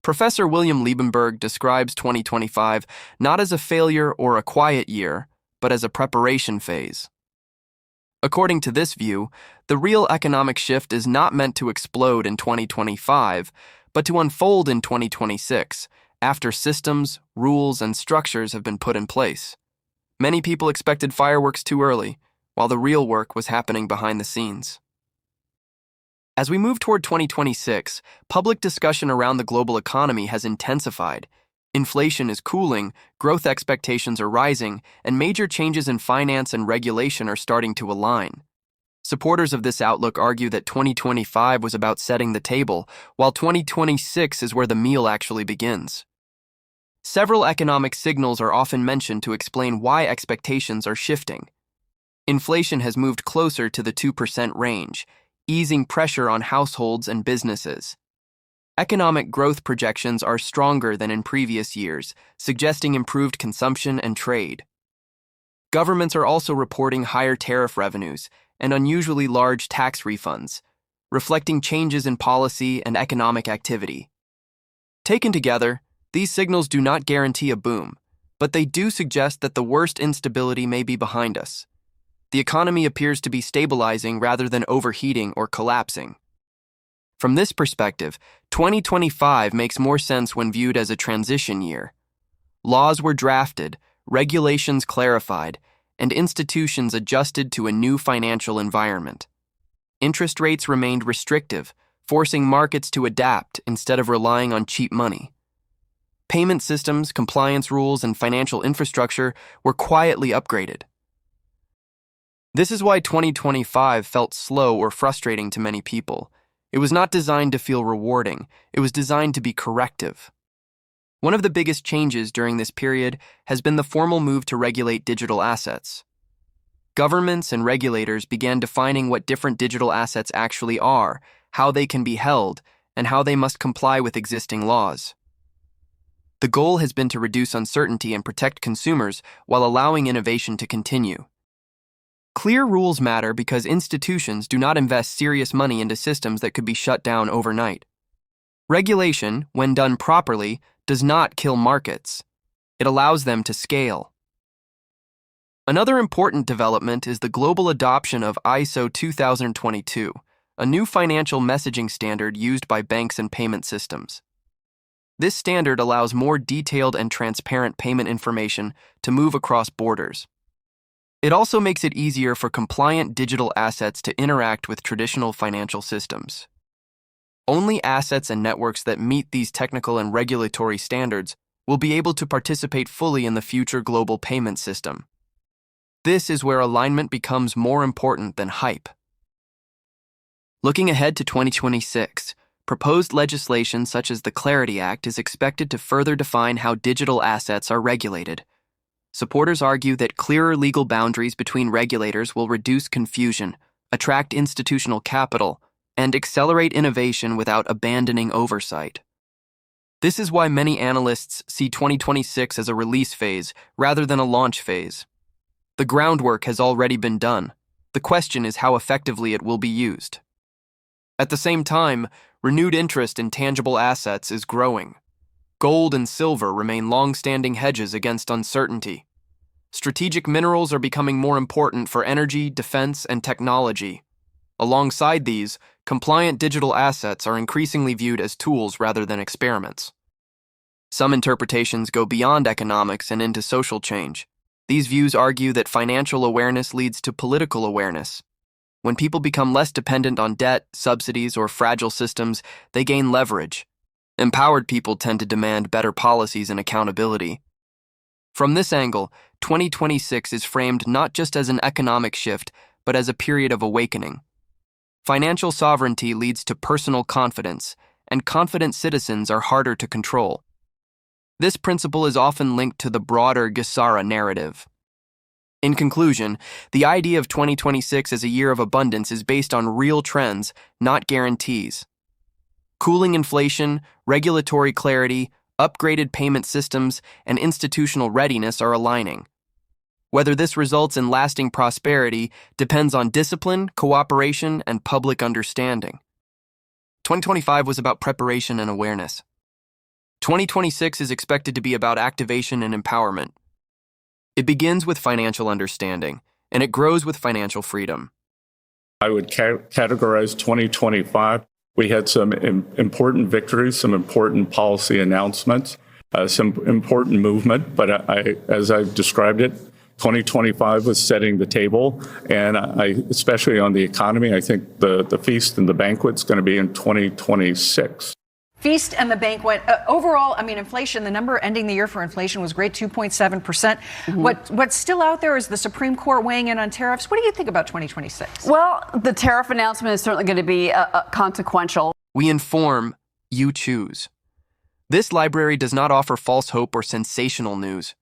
Professor William Liebenberg describes 2025 not as a failure or a quiet year, but as a preparation phase. According to this view, the real economic shift is not meant to explode in 2025, but to unfold in 2026, after systems, rules, and structures have been put in place. Many people expected fireworks too early, while the real work was happening behind the scenes. As we move toward 2026, public discussion around the global economy has intensified. Inflation is cooling, growth expectations are rising, and major changes in finance and regulation are starting to align. Supporters of this outlook argue that 2025 was about setting the table, while 2026 is where the meal actually begins. Several economic signals are often mentioned to explain why expectations are shifting. Inflation has moved closer to the 2% range, easing pressure on households and businesses. Economic growth projections are stronger than in previous years, suggesting improved consumption and trade. Governments are also reporting higher tariff revenues and unusually large tax refunds, reflecting changes in policy and economic activity. Taken together, these signals do not guarantee a boom, but they do suggest that the worst instability may be behind us. The economy appears to be stabilizing rather than overheating or collapsing. From this perspective, 2025 makes more sense when viewed as a transition year. Laws were drafted, regulations clarified, and institutions adjusted to a new financial environment. Interest rates remained restrictive, forcing markets to adapt instead of relying on cheap money. Payment systems, compliance rules, and financial infrastructure were quietly upgraded. This is why 2025 felt slow or frustrating to many people. It was not designed to feel rewarding, it was designed to be corrective. One of the biggest changes during this period has been the formal move to regulate digital assets. Governments and regulators began defining what different digital assets actually are, how they can be held, and how they must comply with existing laws. The goal has been to reduce uncertainty and protect consumers while allowing innovation to continue. Clear rules matter because institutions do not invest serious money into systems that could be shut down overnight. Regulation, when done properly, does not kill markets. It allows them to scale. Another important development is the global adoption of ISO 2022, a new financial messaging standard used by banks and payment systems. This standard allows more detailed and transparent payment information to move across borders. It also makes it easier for compliant digital assets to interact with traditional financial systems. Only assets and networks that meet these technical and regulatory standards will be able to participate fully in the future global payment system. This is where alignment becomes more important than hype. Looking ahead to 2026, proposed legislation such as the Clarity Act is expected to further define how digital assets are regulated. Supporters argue that clearer legal boundaries between regulators will reduce confusion, attract institutional capital, and accelerate innovation without abandoning oversight. This is why many analysts see 2026 as a release phase rather than a launch phase. The groundwork has already been done. The question is how effectively it will be used. At the same time, renewed interest in tangible assets is growing. Gold and silver remain long-standing hedges against uncertainty. Strategic minerals are becoming more important for energy, defense, and technology. Alongside these, compliant digital assets are increasingly viewed as tools rather than experiments. Some interpretations go beyond economics and into social change. These views argue that financial awareness leads to political awareness. When people become less dependent on debt, subsidies, or fragile systems, they gain leverage. Empowered people tend to demand better policies and accountability. From this angle, 2026 is framed not just as an economic shift, but as a period of awakening. Financial sovereignty leads to personal confidence, and confident citizens are harder to control. This principle is often linked to the broader GESARA narrative. In conclusion, the idea of 2026 as a year of abundance is based on real trends, not guarantees. Cooling inflation, regulatory clarity, upgraded payment systems, and institutional readiness are aligning. Whether this results in lasting prosperity depends on discipline, cooperation, and public understanding. 2025 was about preparation and awareness. 2026 is expected to be about activation and empowerment. It begins with financial understanding, and it grows with financial freedom. I would categorize 2025. We had some important victories, some important policy announcements, some important movement, but as I've described it, 2025 was setting the table, and especially on the economy, I think the feast and the banquet's going to be in 2026. Feast and the banquet. Overall, I mean, inflation, the number ending the year for inflation was great, 2.7%. What's still out there is the Supreme Court weighing in on tariffs. What do you think about 2026? Well, the tariff announcement is certainly going to be consequential. We inform, you choose. This library does not offer false hope or sensational news.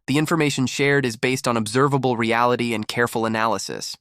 The information shared is based on observable reality and careful analysis.